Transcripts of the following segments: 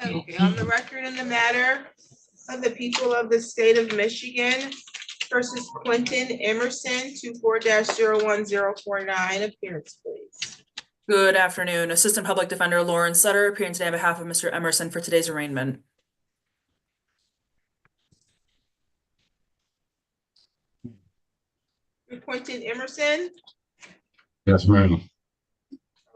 Okay, on the record in the matter of the people of the state of Michigan versus Quentin Emerson, 24-01049. Appearance, please. Good afternoon. Assistant Public Defender Lauren Sutter appearing today on behalf of Mr. Emerson for today's arraignment. Quentin Emerson. Yes, ma'am.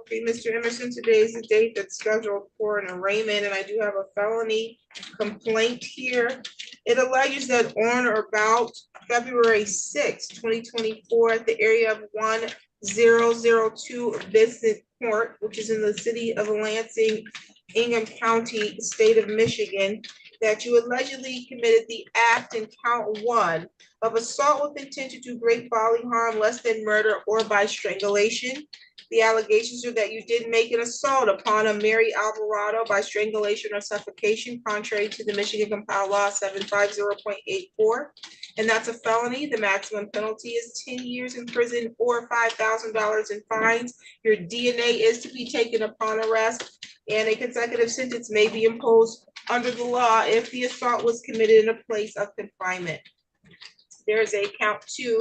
Okay, Mr. Emerson, today is the date that's scheduled for an arraignment, and I do have a felony complaint here. It alleges that on or about February 6, 2024, at the area of 1002 Vincent Court, which is in the city of Lansing, Ingham County, state of Michigan, that you allegedly committed the act in count 1 of assault with intent to do great bodily harm, less than murder, or by strangulation. The allegations are that you did make an assault upon a Mary Alvarado by strangulation or suffocation, contrary to the Michigan Compiled Law 750.84. And that's a felony. The maximum penalty is 10 years in prison or $5,000 in fines. Your DNA is to be taken upon arrest, and a consecutive sentence may be imposed under the law if the assault was committed in a place of confinement. There is a count 2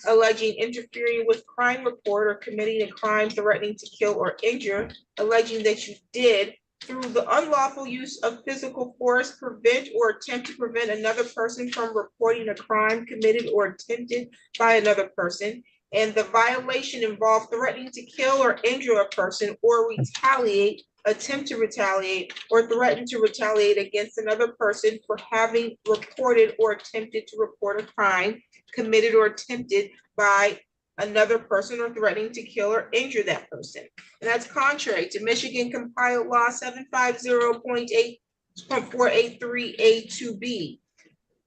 alleging interfering with crime report or committing a crime threatening to kill or injure, alleging that you did, through the unlawful use of physical force, prevent or attempt to prevent another person from reporting a crime committed or attempted by another person. And the violation involved threatening to kill or injure a person or retaliate, attempt to retaliate, or threaten to retaliate against another person for having reported or attempted to report a crime committed or attempted by another person or threatening to kill or injure that person. And that's contrary to Michigan Compiled Law 750.483A2B.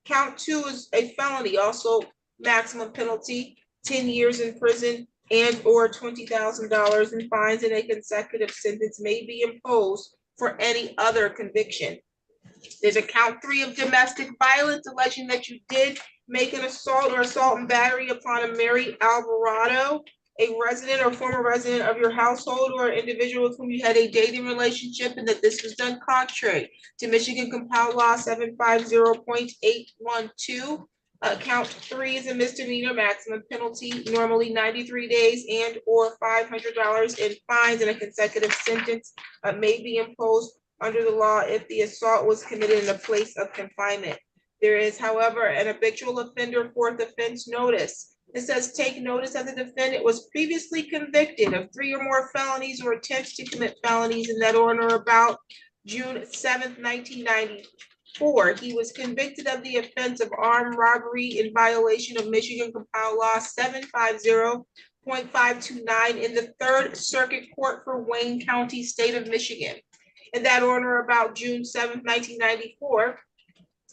Count 2 is a felony, also maximum penalty, 10 years in prison and or $20,000 in fines, and a consecutive sentence may be imposed for any other conviction. There's a count 3 of domestic violence, alleging that you did make an assault or assault and battery upon a Mary Alvarado, a resident or former resident of your household or an individual with whom you had a dating relationship, and that this was done contrary to Michigan Compiled Law 750.812. Count 3 is a misdemeanor, maximum penalty, normally 93 days and or $500 in fines, and a consecutive sentence may be imposed under the law if the assault was committed in a place of confinement. There is, however, an habitual offender fourth offense notice. It says, take notice that the defendant was previously convicted of 3 or more felonies or attempts to commit felonies in that order about June 7th, 1994. He was convicted of the offense of armed robbery in violation of Michigan Compiled Law 750.529 in the 3rd Circuit Court for Wayne County, state of Michigan. In that order about June 7th, 1994,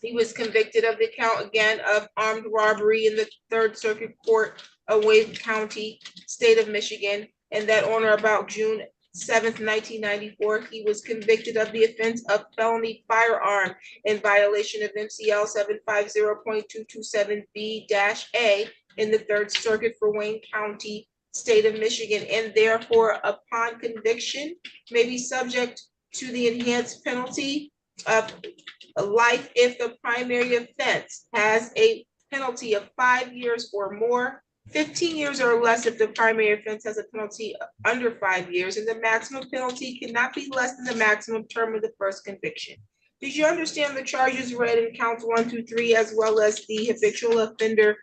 he was convicted of the count again of armed robbery in the 3rd Circuit Court of Wayne County, state of Michigan. In that order about June 7th, 1994, he was convicted of the offense of felony firearm in violation of MCL 750.227B-A in the 3rd Circuit for Wayne County, state of Michigan, and therefore upon conviction may be subject to the enhanced penalty of life if the primary offense has a penalty of 5 years or more, 15 years or less if the primary offense has a penalty under 5 years, and the maximum penalty cannot be less than the maximum term of the first conviction. Did you understand the charges read in counts 1 through 3, as well as the habitual offender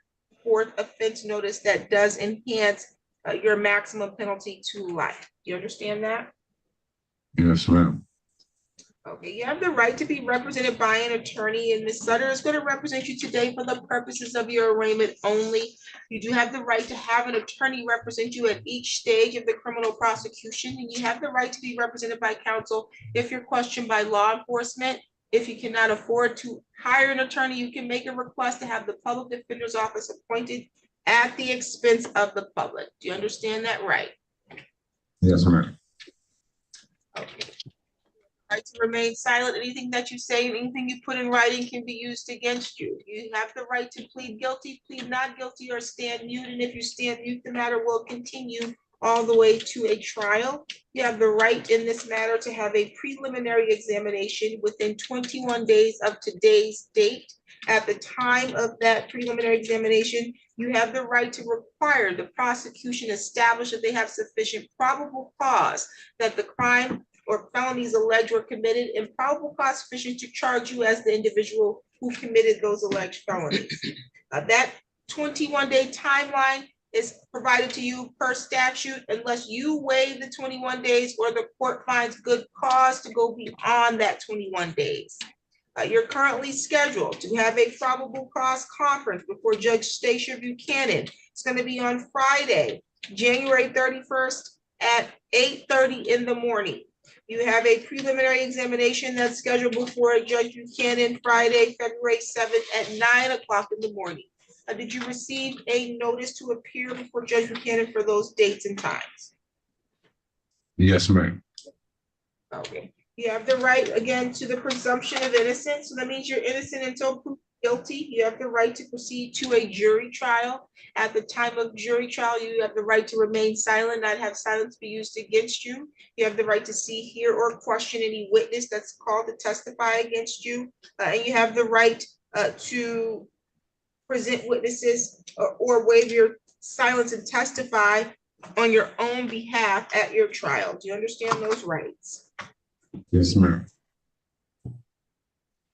fourth offense notice that does enhance your maximum penalty to life? Do you understand that? Yes, ma'am. Okay, you have the right to be represented by an attorney, and Ms. Sutter is going to represent you today for the purposes of your arraignment only. You do have the right to have an attorney represent you at each stage of the criminal prosecution, and you have the right to be represented by counsel if you're questioned by law enforcement. If you cannot afford to hire an attorney, you can make a request to have the public defender's office appointed at the expense of the public. Do you understand that right? Yes, ma'am. Okay. Right to remain silent. Anything that you say and anything you put in writing can be used against you. You have the right to plead guilty, plead not guilty, or stand mute. And if you stand mute, the matter will continue all the way to a trial. You have the right in this matter to have a preliminary examination within 21 days of today's date. At the time of that preliminary examination, you have the right to require the prosecution establish that they have sufficient probable cause that the crime or felonies alleged were committed, and probable cause sufficient to charge you as the individual who committed those alleged felonies. That 21-day timeline is provided to you per statute unless you waive the 21 days or the court finds good cause to go beyond that 21 days. You're currently scheduled to have a probable cause conference before Judge Stacia Buchanan. It's going to be on Friday, January 31st at 8:30 in the morning. You have a preliminary examination that's scheduled before Judge Buchanan Friday, February 7th at 9 o'clock in the morning. Did you receive a notice to appear before Judge Buchanan for those dates and times? Yes, ma'am. Okay. You have the right, again, to the presumption of innocence. So that means you're innocent until proved guilty. You have the right to proceed to a jury trial. At the time of jury trial, you have the right to remain silent, not have silence be used against you. You have the right to see, hear, or question any witness that's called to testify against you. And you have the right to present witnesses or waive your silence and testify on your own behalf at your trial. Do you understand those rights? Yes, ma'am.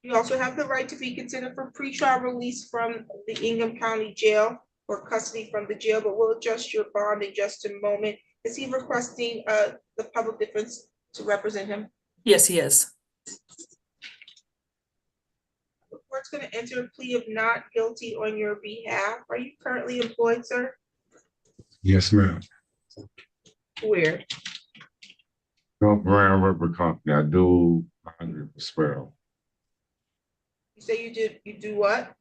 You also have the right to be considered for pretrial release from the Ingham County Jail or custody from the jail, but we'll adjust your bond in just a moment. Is he requesting the public defense to represent him? Yes, he is. The court's going to enter a plea of not guilty on your behalf. Are you currently employed, sir? Yes, ma'am. Where? North Grand River Company. I do 100 for Sparrow. You say you do what?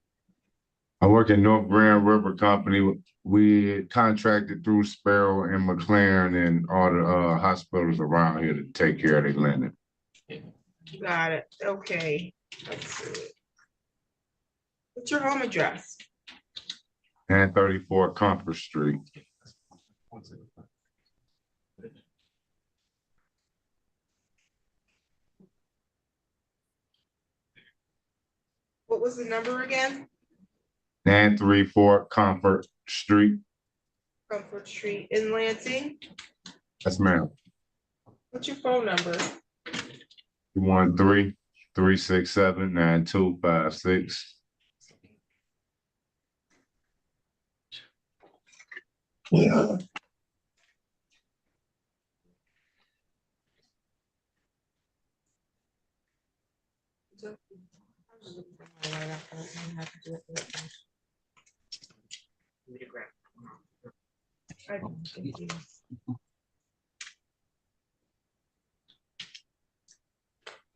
I work at North Grand River Company. We contracted through Sparrow and McLaren and all the hospitals around here to take care of their linen. Got it. Okay. Let's see. What's your home address? And 34 Comfort Street. What was the number again? 934 Comfort Street. Comfort Street in Lansing. Yes, ma'am. What's your phone number? 213-367-9256. Yeah.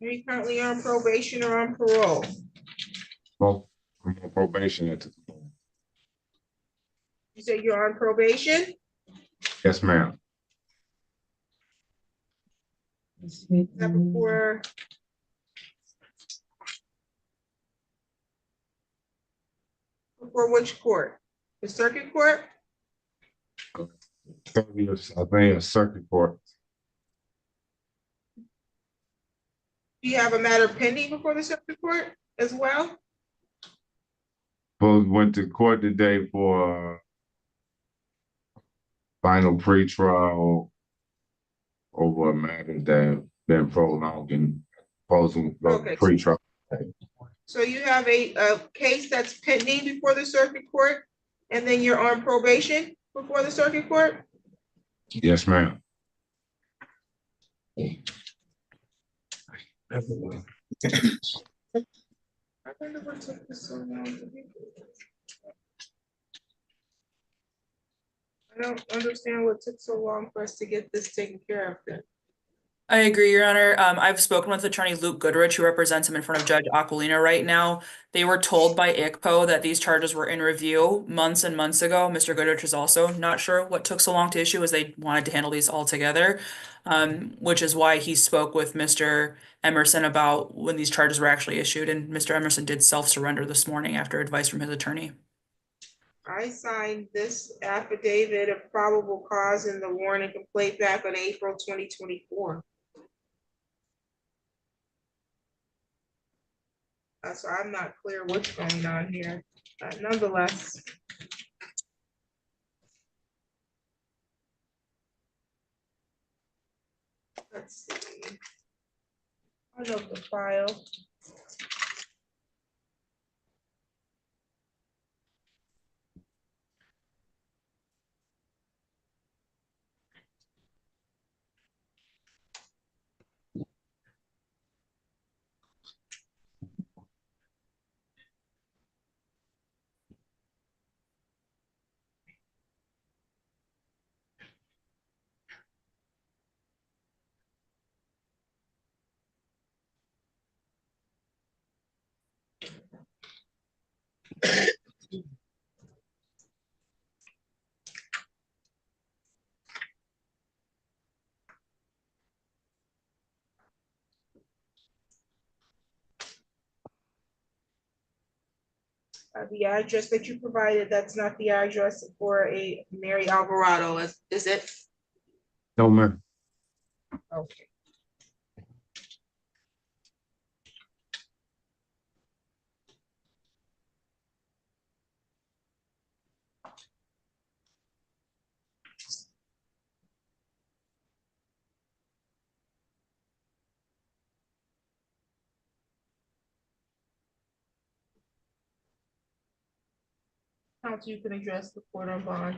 Are you currently on probation or on parole? Well, I'm on probation at the. You say you're on probation? Yes, ma'am. Is that before? Before which court? The circuit court? I think a circuit court. Do you have a matter pending before the circuit court as well? Both went to court today for final pretrial over a matter that been prolonged and posing Okay. pretrial. So you have a case that's pending before the circuit court, and then you're on probation before the circuit court? Yes, ma'am. I wonder what took this so long to do. I don't understand what took so long for us to get this taken care of then. I agree, Your Honor. I've spoken with Attorney Luke Goodrich, who represents him in front of Judge Aquilina right now. They were told by ICPO that these charges were in review months and months ago. Mr. Goodrich is also not sure what took so long to issue, as they wanted to handle these all together, which is why he spoke with Mr. Emerson about when these charges were actually issued. And Mr. Emerson did self-surrender this morning after advice from his attorney. I signed this affidavit of probable cause in the warrant and complaint back on April 2024. So I'm not clear what's going on here. Nonetheless. Let's see. I know the file. The address that you provided, that's not the address for a Mary Alvarado, is it? No, ma'am. Okay. Counsel, you can address the court on bond.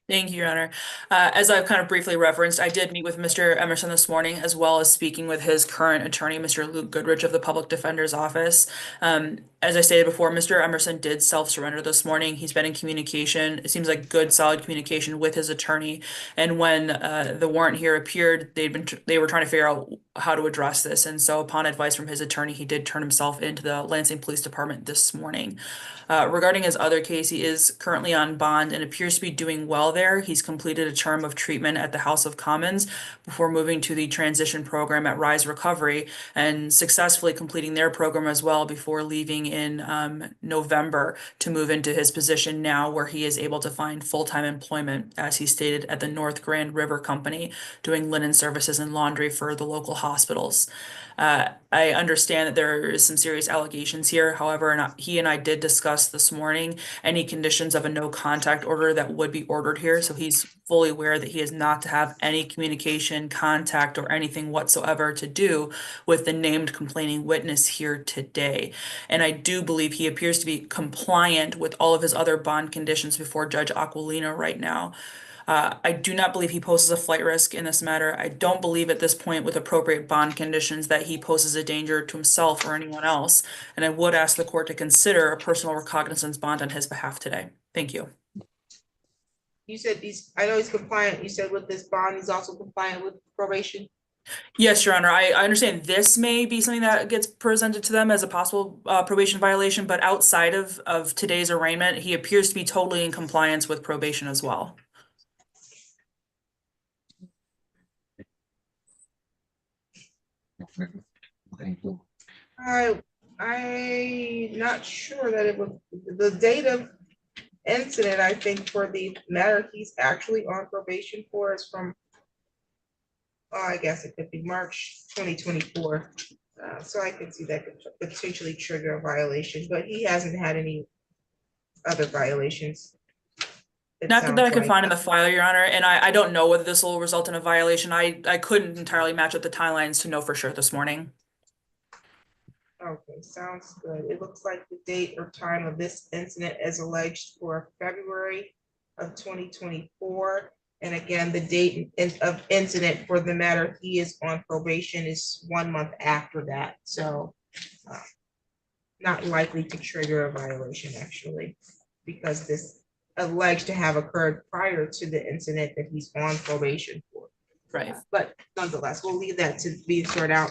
Thank you, Your Honor. As I've kind of briefly referenced, I did meet with Mr. Emerson this morning, as well as speaking with his current attorney, Mr. Luke Goodrich of the Public Defender's Office. As I stated before, Mr. Emerson did self-surrender this morning. He's been in communication. It seems like good, solid communication with his attorney. And when the warrant here appeared, they were trying to figure out how to address this. And so upon advice from his attorney, he did turn himself into the Lansing Police Department this morning. Regarding his other case, he is currently on bond and appears to be doing well there. He's completed a term of treatment at the House of Commons before moving to the transition program at Rise Recovery and successfully completing their program as well before leaving in November to move into his position now, where he is able to find full-time employment, as he stated, at the North Grand River Company, doing linen services and laundry for the local hospitals. I understand that there is some serious allegations here. However, he and I did discuss this morning any conditions of a no contact order that would be ordered here. So he's fully aware that he is not to have any communication, contact, or anything whatsoever to do with the named complaining witness here today. And I do believe he appears to be compliant with all of his other bond conditions before Judge Aquilina right now. I do not believe he poses a flight risk in this matter. I don't believe at this point, with appropriate bond conditions, that he poses a danger to himself or anyone else. And I would ask the court to consider a personal recognizance bond on his behalf today. Thank you. You said I know he's compliant. You said with this bond, he's also compliant with probation. Yes, Your Honor. I understand this may be something that gets presented to them as a possible probation violation, but outside of today's arraignment, he appears to be totally in compliance with probation as well. I'm not sure that it was the date of incident. I think for the matter he's actually on probation for is from, I guess it could be March 2024. So I could see that could potentially trigger a violation, but he hasn't had any other violations. Not that I can find in the file, Your Honor, and I don't know whether this will result in a violation. I couldn't entirely match up the timelines to know for sure this morning. Okay, sounds good. It looks like the date or time of this incident is alleged for February of 2024. And again, the date of incident for the matter he is on probation is 1 month after that. So not likely to trigger a violation, actually, because this alleged to have occurred prior to the incident that he's on probation for. Right. But nonetheless, we'll leave that to be sorted out.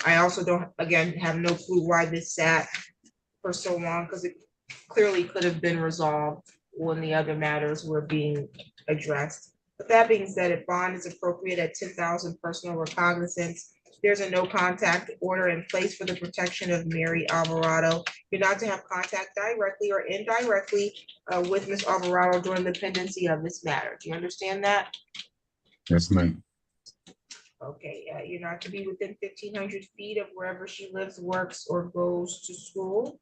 I also don't, again, have no clue why this sat for so long, because it clearly could have been resolved when the other matters were being addressed. But that being said, if bond is appropriate at 10,000 personal recognizance, There's a no contact order in place for the protection of Mary Alvarado. You're not to have contact directly or indirectly with Ms. Alvarado during the pendency of this matter. Do you understand that? Yes, ma'am. Okay, you're not to be within 1,500 feet of wherever she lives, works, or goes to school.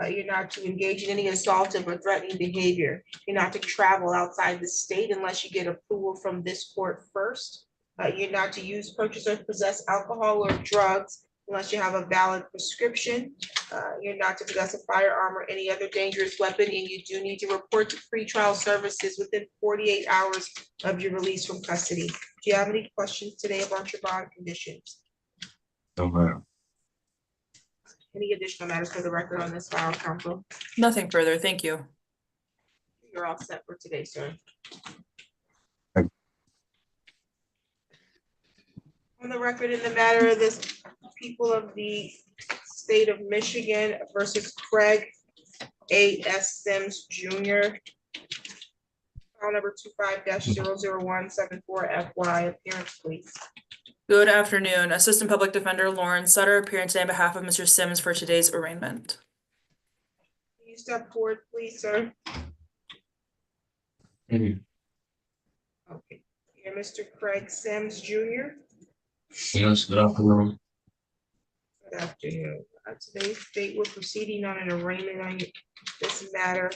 You're not to engage in any assaultive or threatening behavior. You're not to travel outside the state unless you get approval from this court first. You're not to use, purchase, or possess alcohol or drugs unless you have a valid prescription. You're not to possess a firearm or any other dangerous weapon, and you do need to report to pretrial services within 48 hours of your release from custody. Do you have any questions today about your bond conditions? No, ma'am. Any additional matters for the record on this file, counsel? Nothing further. Thank you. You're all set for today, sir. Thank On the record in the matter of this people of the state of Michigan versus Craig A.S. Sims Jr. File number 25-00174FY. Appearance, please. Good afternoon. Assistant Public Defender Lauren Sutter appearing today on behalf of Mr. Simmons for today's arraignment. Can you step forward, please, sir? you. Okay. You're Mr. Craig Sims Jr. Yes, good afternoon. Good afternoon. Today's date, we're proceeding on an arraignment on this matter.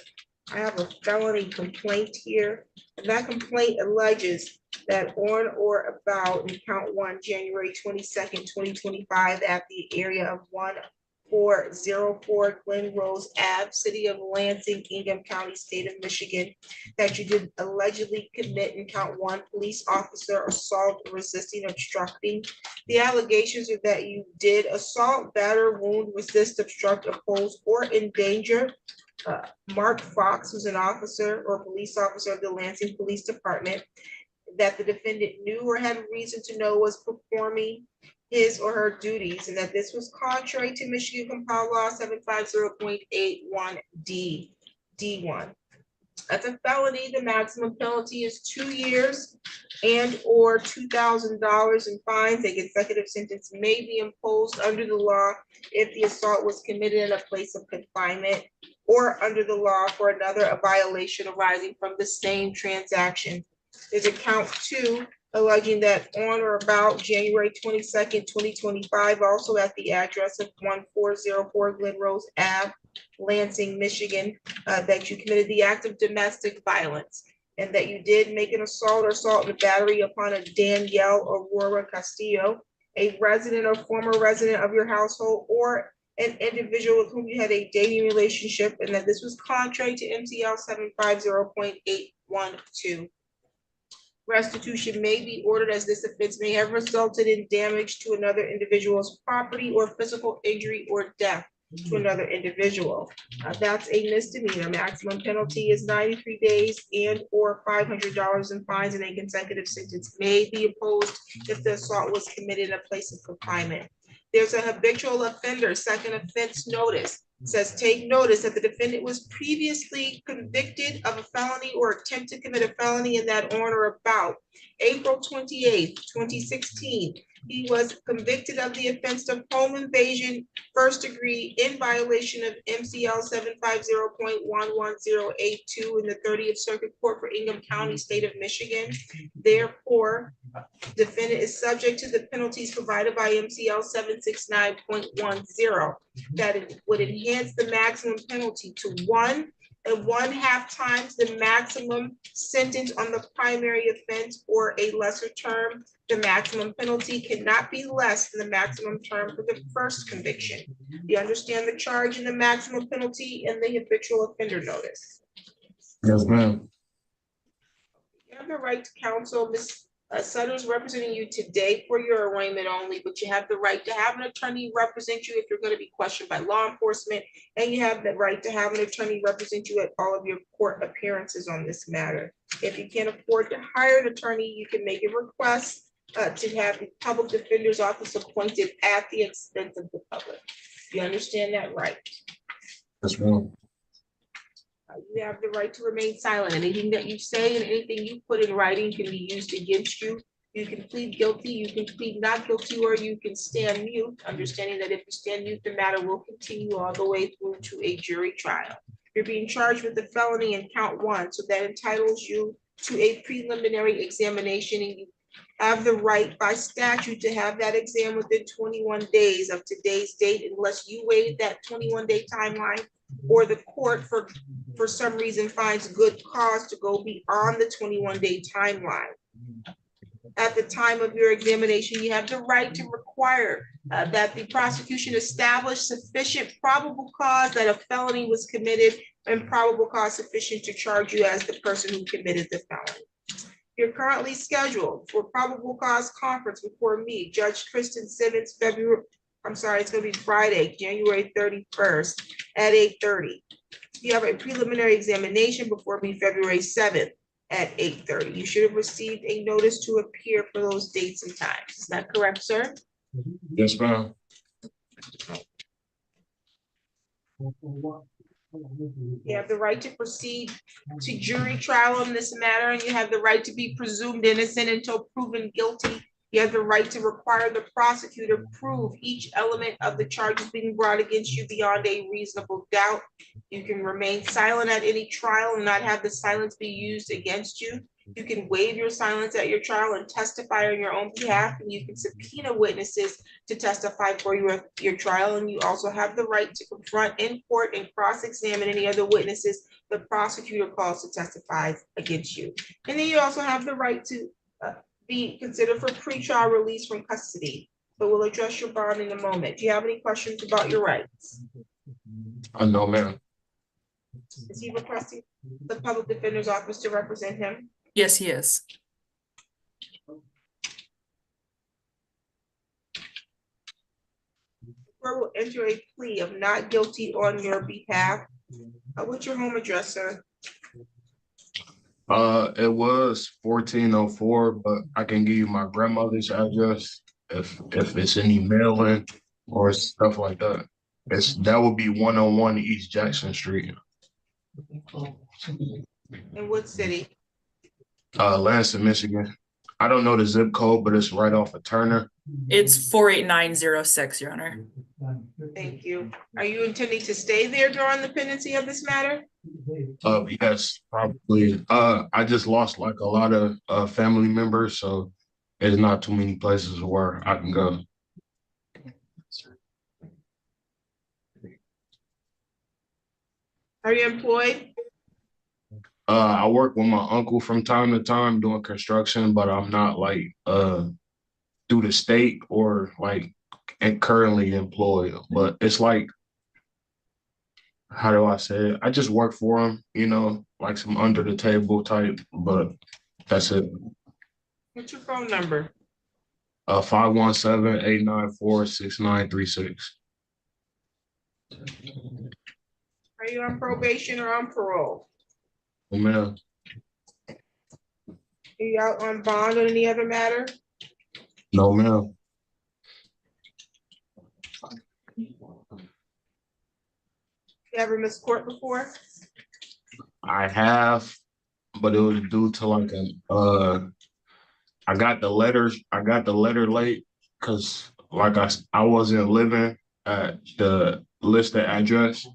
I have a felony complaint here. And that complaint alleges that on or about in count 1, January 22nd, 2025, at the area of 1404 Glen Rose Ave, City of Lansing, Ingham County, State of Michigan, that you did allegedly commit in count 1 police officer assault, resisting, obstructing. The allegations are that you did assault, batter, wound, resist, obstruct, oppose, or endanger Mark Fox, who's an officer or police officer of the Lansing Police Department, that the defendant knew or had reason to know was performing his or her duties, and that this was contrary to Michigan Compiled Law 750.81 D1. As a felony, the maximum penalty is 2 years and or $2,000 in fines. A consecutive sentence may be imposed under the law if the assault was committed in a place of confinement, or under the law for a violation arising from the same transaction. There's a count 2 alleging that on or about January 22nd, 2025, also at the address of 1404 Glen Rose Ave, Lansing, Michigan, that you committed the act of domestic violence, and that you did make an assault or assault and battery upon a Danielle Aurora Castillo, a resident or former resident of your household, or an individual with whom you had a dating relationship, and that this was contrary to MCL 750.812. Restitution may be ordered as this offense may have resulted in damage to another individual's property or physical injury or death to another individual. That's a misdemeanor. Maximum penalty is 93 days and or $500 in fines, and a consecutive sentence may be imposed if the assault was committed in a place of confinement. There's a habitual offender second offense notice. It says, take notice that the defendant was previously convicted of a felony or attempt to commit a felony in that on or about April 28th, 2016. He was convicted of the offense of home invasion, first degree, in violation of MCL 750.11082 in the 30th Circuit Court for Ingham County, State of Michigan. Therefore, defendant is subject to the penalties provided by MCL 769.10. That it would enhance the maximum penalty to 1 1/2 times the maximum sentence on the primary offense, or a lesser term. The maximum penalty cannot be less than the maximum term for the first conviction. Do you understand the charge and the maximum penalty and the habitual offender notice? Yes, ma'am. You have the right to counsel. Ms. Sutter's representing you today for your arraignment only, but you have the right to have an attorney represent you if you're going to be questioned by law enforcement, and you have the right to have an attorney represent you at all of your court appearances on this matter. If you can't afford to hire an attorney, you can make a request to have the public defender's office appointed at the expense of the public. Do you understand that right? Yes, ma'am. You have the right to remain silent. Anything that you say and anything you put in writing can be used against you. You can plead guilty, you can plead not guilty, or you can stand mute, understanding that if you stand mute, the matter will continue all the way through to a jury trial. You're being charged with a felony in count 1, so that entitles you to a preliminary examination, and you have the right by statute to have that exam within 21 days of today's date, unless you waive that 21-day timeline or the court for some reason finds good cause to go beyond the 21-day timeline. At the time of your examination, you have the right to require that the prosecution establish sufficient probable cause that a felony was committed and probable cause sufficient to charge you as the person who committed the felony. You're currently scheduled for probable cause conference before me, Judge Kristen Simmons, it's gonna be Friday, January 31st at 8:30. You have a preliminary examination before me, February 7th at 8:30. You should have received a notice to appear for those dates and times. Is that correct, sir? Yes, ma'am. You have the right to proceed to jury trial in this matter, and you have the right to be presumed innocent until proven guilty. You have the right to require the prosecutor prove each element of the charges being brought against you beyond a reasonable doubt. You can remain silent at any trial and not have the silence be used against you. You can waive your silence at your trial and testify on your own behalf, and you can subpoena witnesses to testify for your trial, and you also have the right to confront in court and cross-examine any other witnesses the prosecutor calls to testify against you. And then you also have the right to be considered for pretrial release from custody, but we'll address your bond in a moment. Do you have any questions about your rights? No, ma'am. Is he requesting the public defender's office to represent him? Yes, he is. Or will enter a plea of not guilty on your behalf. What's your home address, sir? It was 1404, but I can give you my grandmother's address if it's any mailing or stuff like that. That would be 101 East Jackson Street. In what city? Lansing, Michigan. I don't know the zip code, but it's right off of Turner. It's 48906, Your Honor. Thank you. Are you intending to stay there during the pendency of this matter? Yes, probably. I just lost like a lot of family members, so there's not too many places where I can go. Are you employed? I work with my uncle from time to time doing construction, but I'm not like through the state or like currently employed. But it's like, how do I say it? I just work for him, like some under the table type, but that's it. What's your phone number? 517-894-6936. Are you on probation or on parole? Oh, man. Are you out on bond on any other matter? No, ma'am. You ever missed court before? I have, but it was due to like I got the letter late because like I wasn't living at the listed address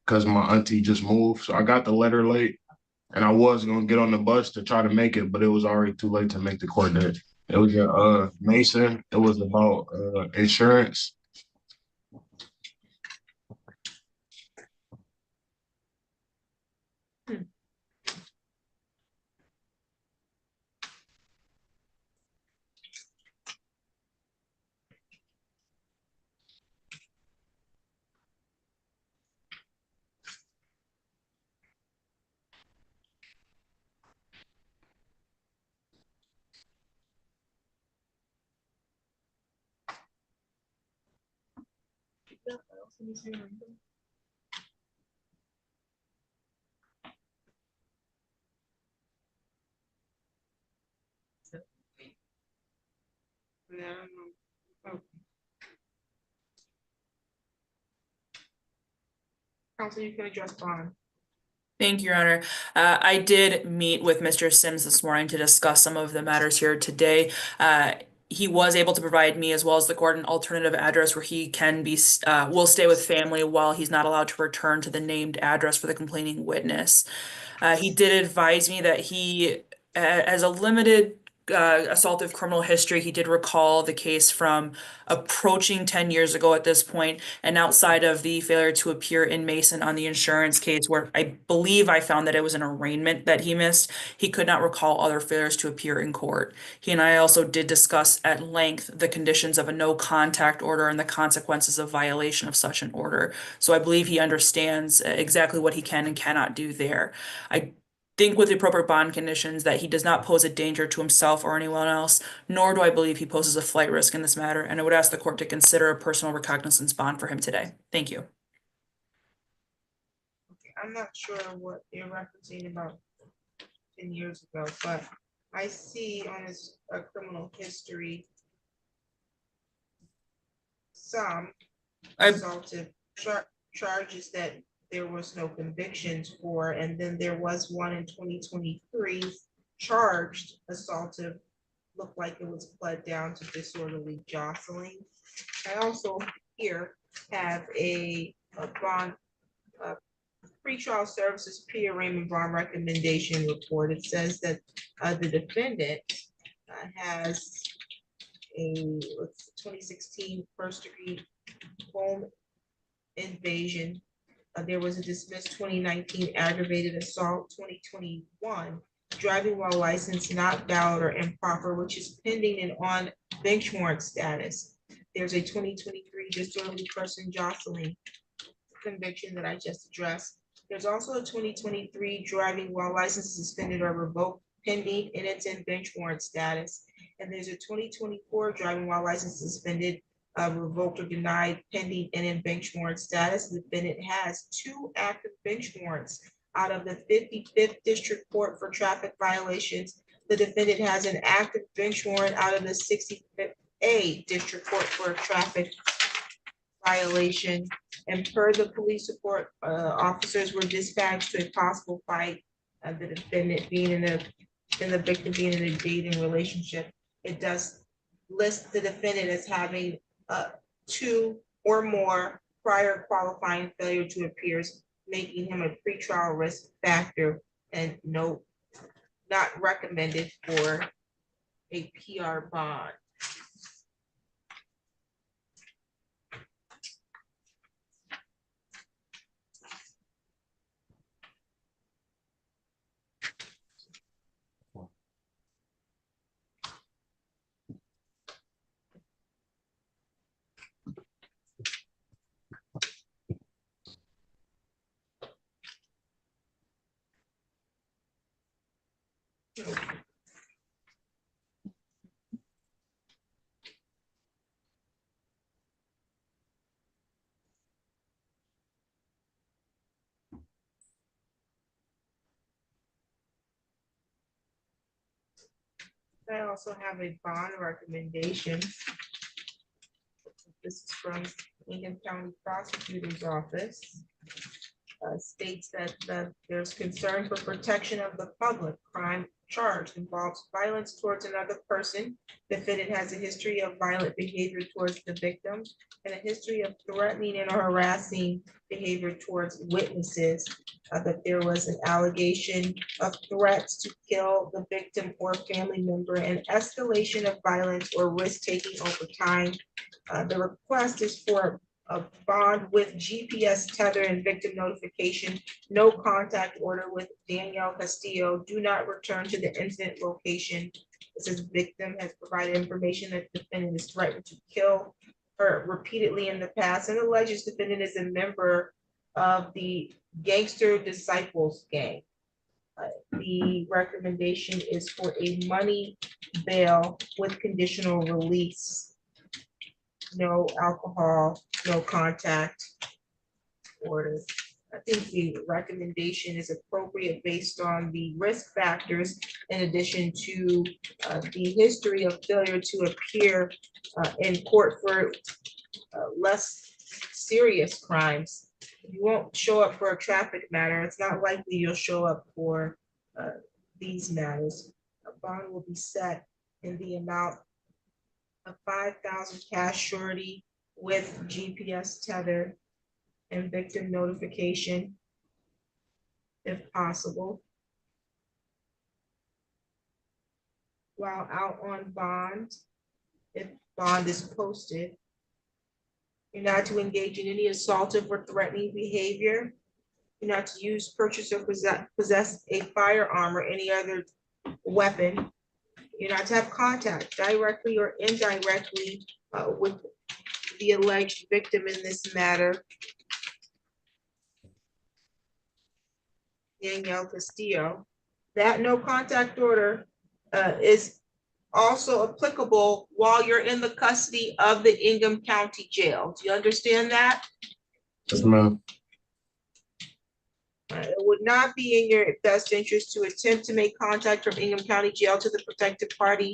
because my auntie just moved. So I got the letter late and I was gonna get on the bus to try to make it, but it was already too late to make the court date. It was in Mason. It was about insurance. Counsel, you can address bond. Thank you, Your Honor. I did meet with Mr. Sims this morning to discuss some of the matters here today. He was able to provide me as well as the court an alternative address where he can be, will stay with family while he's not allowed to return to the named address for the complaining witness. He did advise me that he has a limited assaultive criminal history. He did recall the case from approaching 10 years ago at this point, and outside of the failure to appear in Mason on the insurance case, where I believe I found that it was an arraignment that he missed, he could not recall other failures to appear in court. He and I also did discuss at length the conditions of a no contact order and the consequences of violation of such an order. So I believe he understands exactly what he can and cannot do there. I think with the appropriate bond conditions that he does not pose a danger to himself or anyone else, nor do I believe he poses a flight risk in this matter, and I would ask the court to consider a personal recognizance bond for him today. Thank you. Okay, I'm not sure what you're referencing about 10 years ago, but I see on his criminal history some assaultive charges that there was no convictions for, and then there was one in 2023 charged assaultive, looked like it was pled down to disorderly jostling. I also here have a bond pretrial services pre-arraignment bond recommendation report. It says that the defendant has a 2016 first degree home invasion. There was a dismissed 2019 aggravated assault, 2021 driving while license not valid or improper, which is pending and on bench warrant status. There's a 2023 disorderly person jostling conviction that I just addressed. There's also a 2023 driving while license suspended or revoked pending and it's in bench warrant status. And there's a 2024 driving while license suspended, revoked or denied pending and in bench warrant status. The defendant has 2 active bench warrants out of the 55th District Court for traffic violations. The defendant has an active bench warrant out of the 65th A District Court for a traffic violation. And per the police report, officers were dispatched to a possible fight. The defendant being and the victim being in a dating relationship. It does list the defendant as having 2 or more prior qualifying failure to appear, making him a pretrial risk factor and not recommended for a PR bond. I also have a bond recommendation. This is from Keenan County Prosecutor's Office. States that there's concern for protection of the public. Crime charged involves violence towards another person. Defendant has a history of violent behavior towards the victim and a history of threatening and harassing behavior towards witnesses. That there was an allegation of threats to kill the victim or family member and escalation of violence or risk-taking over time. The request is for a bond with GPS tether and victim notification, no contact order with Danielle Castillo, do not return to the incident location. It says victim has provided information that the defendant is threatened to kill her repeatedly in the past and alleges defendant is a member of the Gangster Disciples gang. The recommendation is for a money bail with conditional release. No alcohol, no contact order. I think the recommendation is appropriate based on the risk factors in addition to the history of failure to appear in court for less serious crimes You won't show up for a traffic matter. It's not likely you'll show up for these matters. A bond will be set in the amount of 5,000 cash surety with GPS tether and victim notification if possible. While out on bond, if bond is posted, you're not to engage in any assaultive or threatening behavior. You're not to use, purchase, or possess a firearm or any other weapon. You're not to have contact directly or indirectly with the alleged victim in this matter, Danielle Castillo. That no contact order is also applicable while you're in the custody of the Ingham County Jail. Do you understand that? Yes, ma'am. It would not be in your best interest to attempt to make contact from Ingham County Jail to the protected party,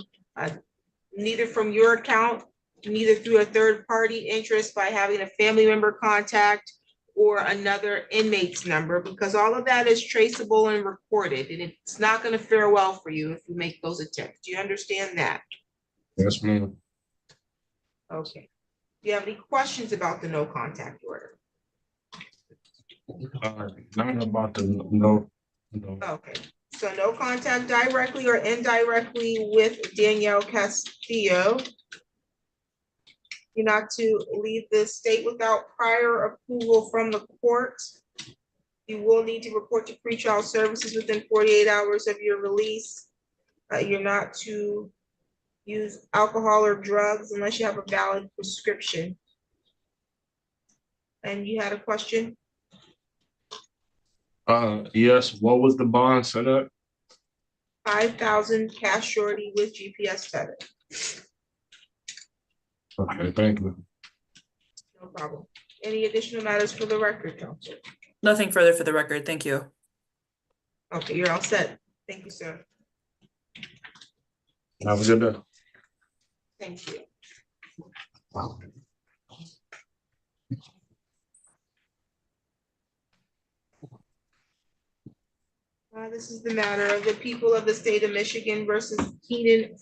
neither from your account, neither through a third party interest by having a family member contact or another inmate's number, because all of that is traceable and recorded, and it's not going to fare well for you if you make those attempts. Do you understand that? Yes, ma'am. Okay. Do you have any questions about the no contact order? Not about the no. Okay, so no contact directly or indirectly with Danielle Castillo. You're not to leave the state without prior approval from the court. You will need to report to pretrial services within 48 hours of your release. You're not to use alcohol or drugs unless you have a valid prescription. And you had a question? Yes, what was the bond set up? 5,000 cash surety with GPS tether. Okay, thank you. No problem. Any additional matters for the record, counsel? Nothing further for the record. Thank you. Okay, you're all set. Thank you, sir. Have a good day. Thank you. This is the matter of the people of the state of Michigan versus Keenan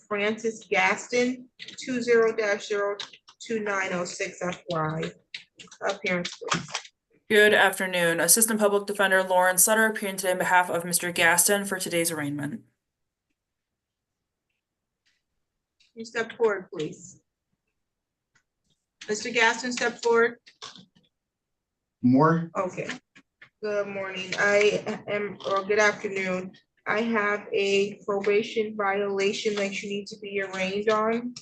Gaston, 20-02906 FY. Appearance, please. Good afternoon. Assistant Public Defender Lauren Sutter appearing today on behalf of Mr. Gaston for today's arraignment. You step forward, please. Mr. Gaston, step forward. More? Okay. Good morning. Or good afternoon. I have a probation violation that you need to be arraigned on.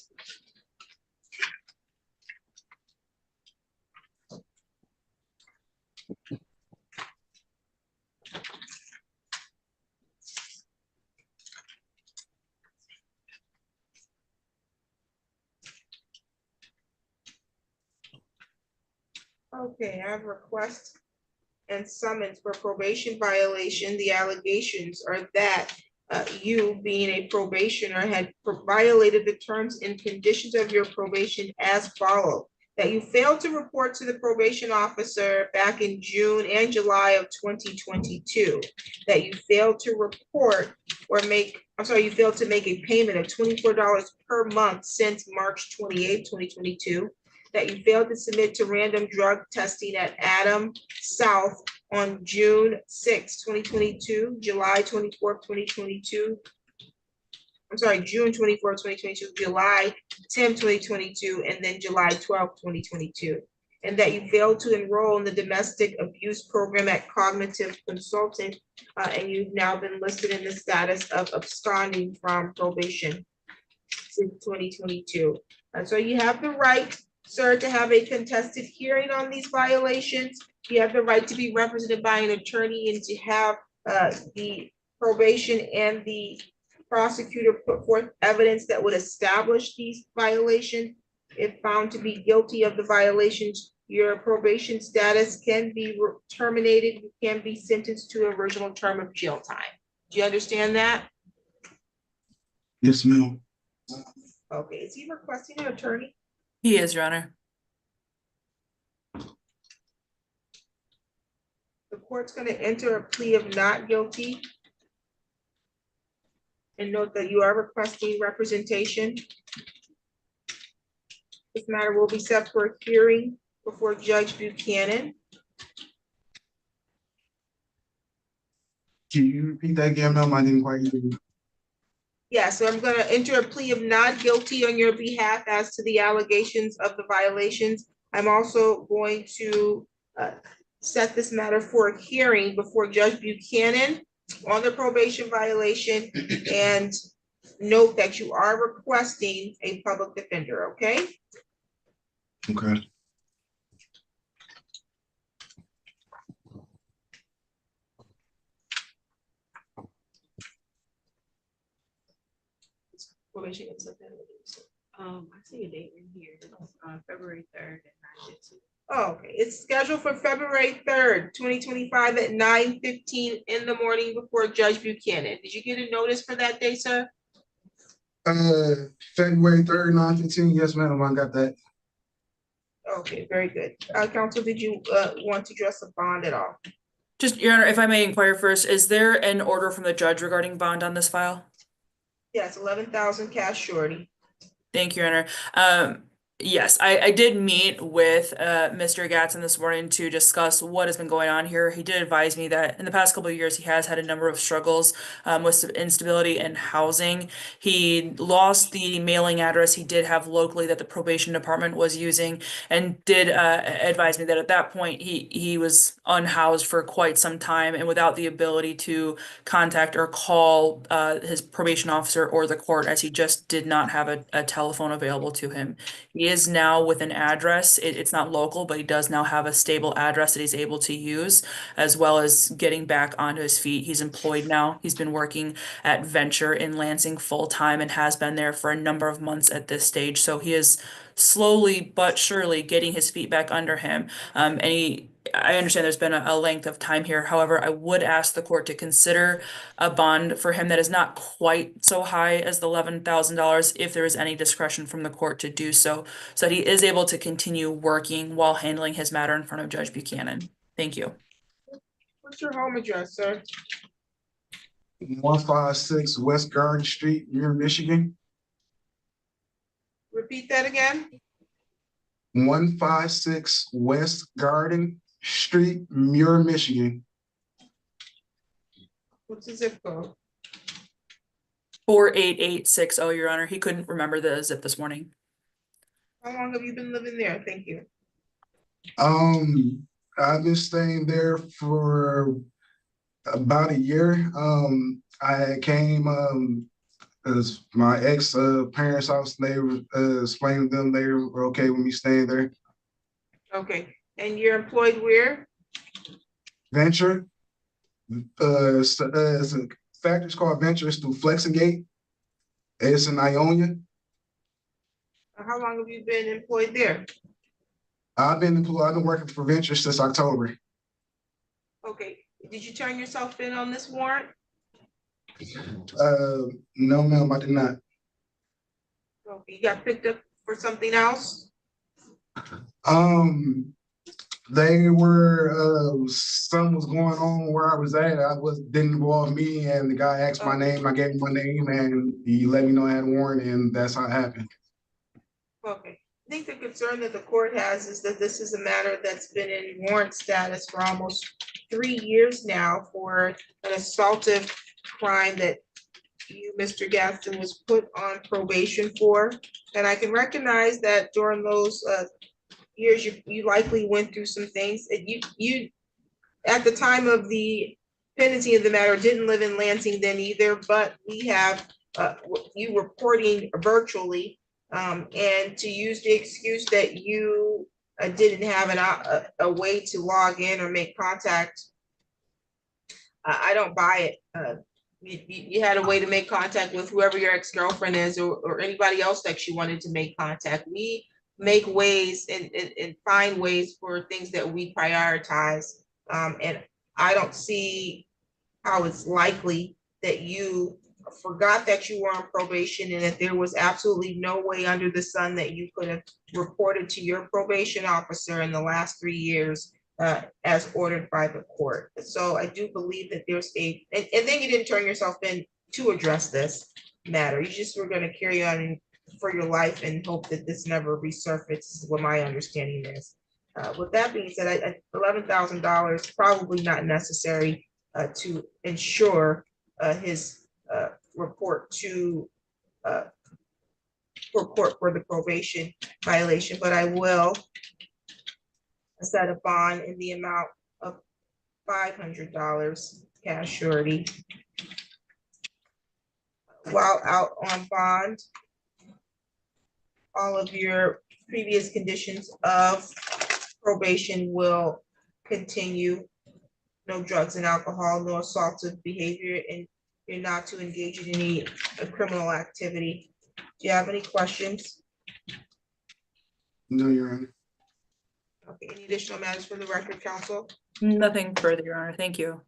Okay, I have a request and summons for probation violation. The allegations are that you, being a probationer, had violated the terms and conditions of your probation as follows. That you failed to report to the probation officer back in June and July of 2022. That you failed to report or you failed to make a payment of $24 per month since March 28, 2022. That you failed to submit to random drug testing at Adam South on June 6, 2022, July 24, 2022. I'm sorry, June 24, 2022, July 10, 2022, and then July 12, 2022. And that you failed to enroll in the domestic abuse program at Cognitive Consultant, and you've now been listed in the status of absconding from probation since 2022. So you have the right, sir, to have a contested hearing on these violations. You have the right to be represented by an attorney and to have the probation and the prosecutor put forth evidence that would establish these violations. If found to be guilty of the violations, your probation status can be terminated. You can be sentenced to an original term of jail time. Do you understand that? Yes, ma'am. Okay, is he requesting an attorney? He is, Your Honor. court's gonna enter a plea of not guilty. And note that you are requesting representation. This matter will be set for a hearing before Judge Buchanan. Can you repeat that again, ma'am? I didn't quite hear you. Yeah, so I'm gonna enter a plea of not guilty on your behalf as to the allegations of the violations. I'm also going to set this matter for a hearing before Judge Buchanan on the probation violation, and note that you are requesting a public defender, okay? Okay. Probation is up there. I see a date in here, February 3rd at 9:15. Oh, okay, it's scheduled for February 3rd, 2025 at 9:15 in the morning before Judge Buchanan. Did you get a notice for that day, sir? February 3rd, 9:15. Yes, ma'am, I got that. Okay, very good. Counsel, did you want to address a bond at all? Just, Your Honor, if I may inquire first, is there an order from the judge regarding bond on this file? Yes, 11,000 cash surety. Thank you, Your Honor. Yes, I did meet with Mr. Gaston this morning to discuss what has been going on here. He did advise me that in the past couple of years, he has had a number of struggles with some instability in housing. He lost the mailing address he did have locally that the probation department was using, and did advise me that at that point he was unhoused for quite some time and without the ability to contact or call his probation officer or the court, as he just did not have a telephone available to him. He is now with an address. It's not local, but he does now have a stable address that he's able to use, as well as getting back onto his feet. He's employed now. He's been working at Venture in Lansing full time and has been there for a number of months at this stage. So he is slowly but surely getting his feet back under him. I understand there's been a length of time here. However, I would ask the court to consider a bond for him that is not quite so high as the $11,000, if there is any discretion from the court to do so, so that he is able to continue working while handling his matter in front of Judge Buchanan. Thank you. What's your home address, sir? 156 West Garden Street, Muir, Michigan. Repeat that again. 156 West Garden Street, Muir, Michigan. What's the zip code? 48860, Your Honor. He couldn't remember the zip this morning. How long have you been living there? Thank you. I've been staying there for about a year. I came as my ex parents' house. They explained to them they were okay with me staying there. Okay, and you're employed where? Venture. It's a factory called Venture. It's through Flexingate. It's in Ionia. How long have you been employed there? I've been working for Venture since October. Okay, did you turn yourself in on this warrant? No, ma'am, I did not. Okay, you got picked up for something else? They were something was going on where I was at. Didn't involve me, and the guy asked my name. I gave him my name, and he let me know I had a warrant, and that's how it happened. Okay, I think the concern that the court has is that this is a matter that's been in warrant status for almost 3 years now for an assaultive crime that you, Mr. Gaston, was put on probation for. And I can recognize that during those years, you likely went through some things. You at the time of the pendency of the matter didn't live in Lansing then either, but we have you reporting virtually, and to use the excuse that you didn't have a way to log in or make contact. I don't buy it. You had a way to make contact with whoever your ex-girlfriend is, or anybody else that you wanted to make contact. We make ways and find ways for things that we prioritize. And I don't see how it's likely that you forgot that you were on probation and that there was absolutely no way under the sun that you could have reported to your probation officer in the last 3 years as ordered by the court. So I do believe that there's and then you didn't turn yourself in to address this matter. You just were gonna carry on for your life and hope that this never resurfaces, is what my understanding is. With that being said, $11,000 probably not necessary to ensure his report to report for the probation violation, but I will set a bond in the amount of $500 cash surety. While out on bond, all of your previous conditions of probation will continue. No drugs and alcohol, no assaultive behavior, and you're not to engage in any criminal activity. Do you have any questions? No, Your Honor. Okay, any additional matters for the record, counsel? Nothing further, Your Honor. Thank you.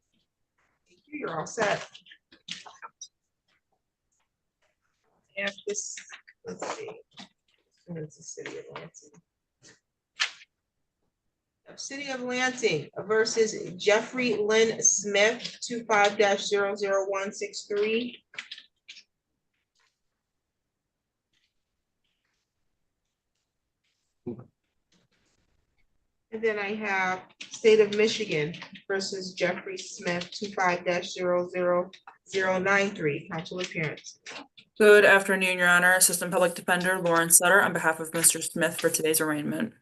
Thank you, you're all set. And this, let's see. It's the city of Lansing. City of Lansing versus Jeffrey Lynn Smith, 25-00163. And then I have State of Michigan versus Jeffrey Smith, 25-00093. Council appearance. Good afternoon, Your Honor. Assistant Public Defender Lauren Sutter on behalf of Mr. Smith for today's arraignment.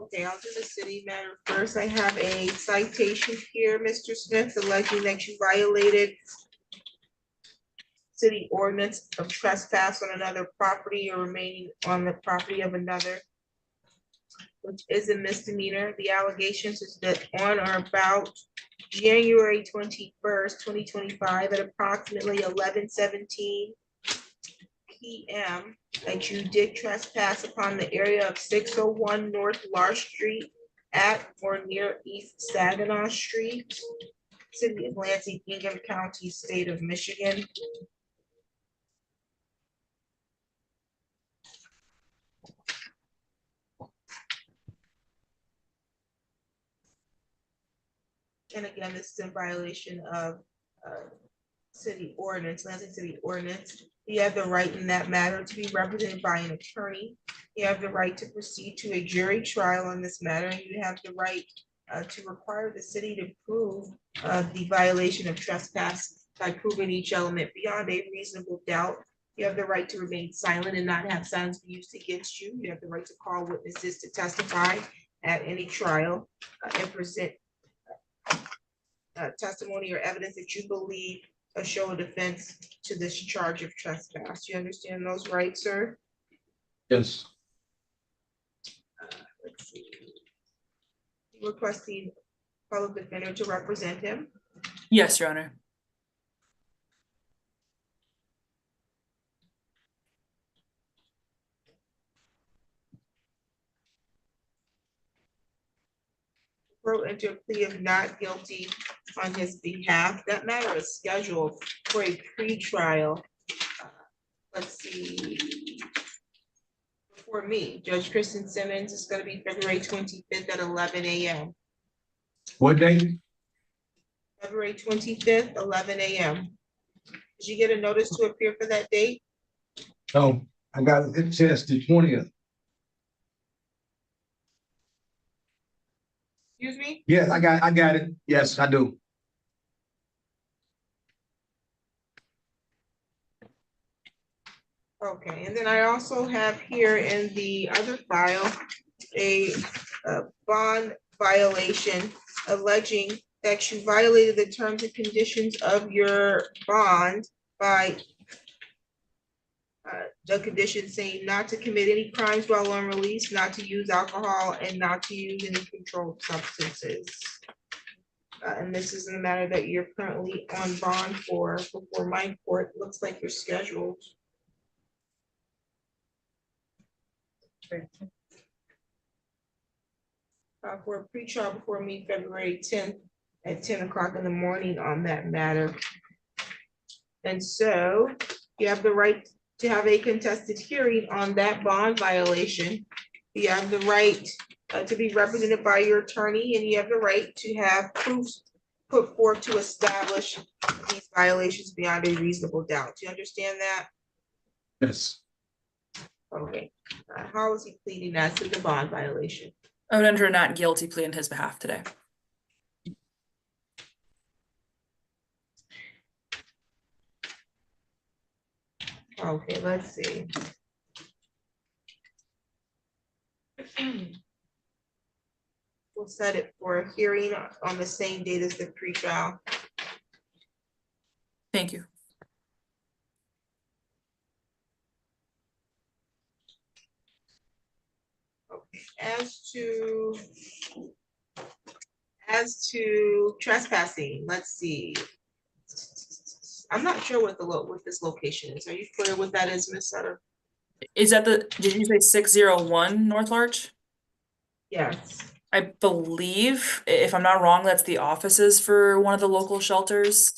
Okay, I'll do the city matter first. I have a citation here, Mr. Smith, alleging that you violated city ordinance of trespass on another property or remaining on the property of another, which is a misdemeanor. The allegations is that on or about January 21st, 2025, at approximately 11:17 p.m., that you did trespass upon the area of 601 North Larch Street at or near East Saginaw Street, City of Lansing, Ingham County, State of Michigan. And again, this is in violation of city ordinance, Lansing City ordinance. You have the right in that matter to be represented by an attorney. You have the right to proceed to a jury trial on this matter. And you have the right to require the city to prove the violation of trespass by proving each element beyond a reasonable doubt. You have the right to remain silent and not have silence be used against you. You have the right to call witnesses to testify at any trial and present testimony or evidence that you believe a show of defense to this charge of trespass. You understand those rights, sir? Yes. Let's see. Requesting public defender to represent him. Yes, Your Honor. Wrote into a plea of not guilty on his behalf. That matter is scheduled for a pre-trial. Let's see. For me, Judge Kristen Simmons is going to be February 25th at 11 a.m. What date? February 25th, 11 a.m. Did you get a notice to appear for that date? No, I got it. It says the 20th. Excuse me? Yes, I got it. Yes, I do. Okay, and then I also have here in the other file, a bond violation alleging that you violated the terms and conditions of your bond by the condition saying not to commit any crimes while on release, not to use alcohol, and not to use any controlled substances. And this is a matter that you're currently on bond for before my court. Looks like you're scheduled. For a pre-trial before me, February 10th at 10 o'clock in the morning on that matter. And so you have the right to have a contested hearing on that bond violation. You have the right to be represented by your attorney, and you have the right to have proofs put forth to establish these violations beyond a reasonable doubt. Do you understand that? Yes. Okay. How is he pleading that to the bond violation? I would enter a not guilty plea on his behalf today. Okay, let's see. We'll set it for a hearing on the same date as the pretrial. Thank you. Okay, as to trespassing, let's see. I'm not sure what this location is. Are you clear what that is, Ms. Sutter? Is that did you say 601 North Larch? Yes. I believe, if I'm not wrong, that's the offices for one of the local shelters.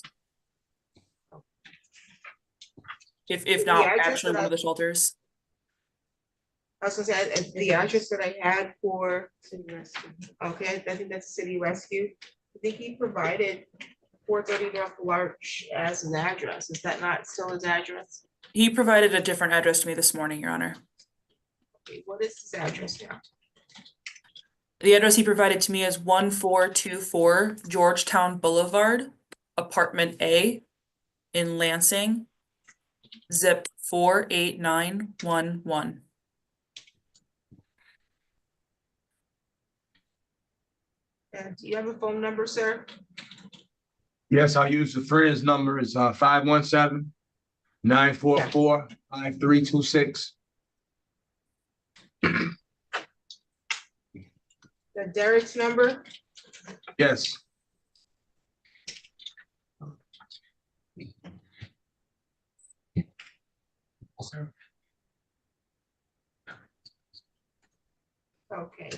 If not The address actually that one of the shelters. I was gonna say, the address that I had for, okay, I think that's City Rescue. I think he provided 430 North Larch as an address. Is that not still his address? He provided a different address to me this morning, Your Honor. Okay, what is his address now? The address he provided to me is 1424 Georgetown Boulevard, Apartment A in Lansing, zip 48911. And do you have a phone number, sir? Yes, I'll use the friend's number. It's 517-944-5326. Derek's number? Yes. Okay,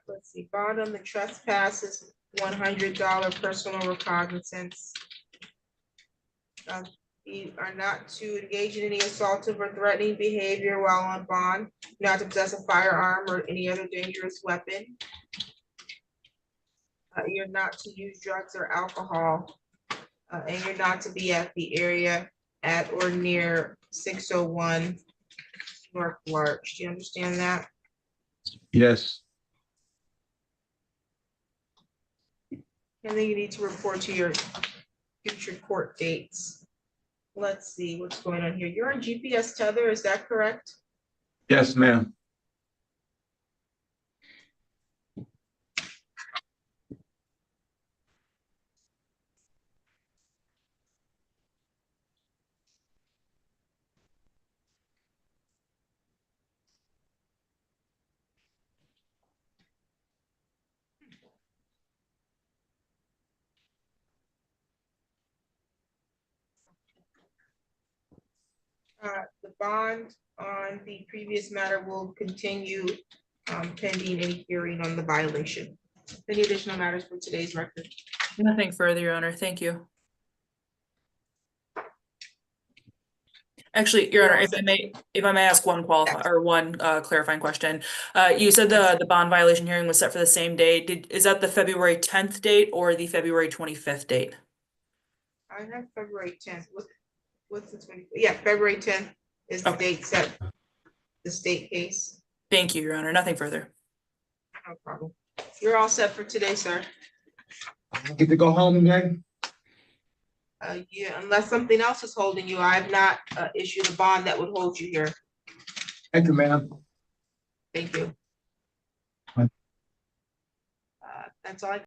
let's see, bond on the trespass is $100 personal recognizance. You are not to engage in any assaultive or threatening behavior while on bond, not to possess a firearm or any other dangerous weapon. You're not to use drugs or alcohol, and you're not to be at the area at or near 601 North Larch. Do you understand that? Yes. And then you need to report to your future court dates. Let's see what's going on here. You're on GPS tether, is that correct? Yes, ma'am. The bond on the previous matter will continue pending any hearing on the violation. Any additional matters for today's record? Nothing further, Your Honor. Thank you. Actually, Your Honor, if I may ask one clarifying question. You said the bond violation hearing was set for the same day. Is that the February 10th date or the February 25th date? I have February 10th. What's the 25th? Yeah, February 10th is the date set, the state case. Thank you, Your Honor. Nothing further. No problem. You're all set for today, sir. I get to go home today? Yeah, unless something else is holding you, I have not issued a bond that would hold you here. Thank you, ma'am. Thank you. That's all I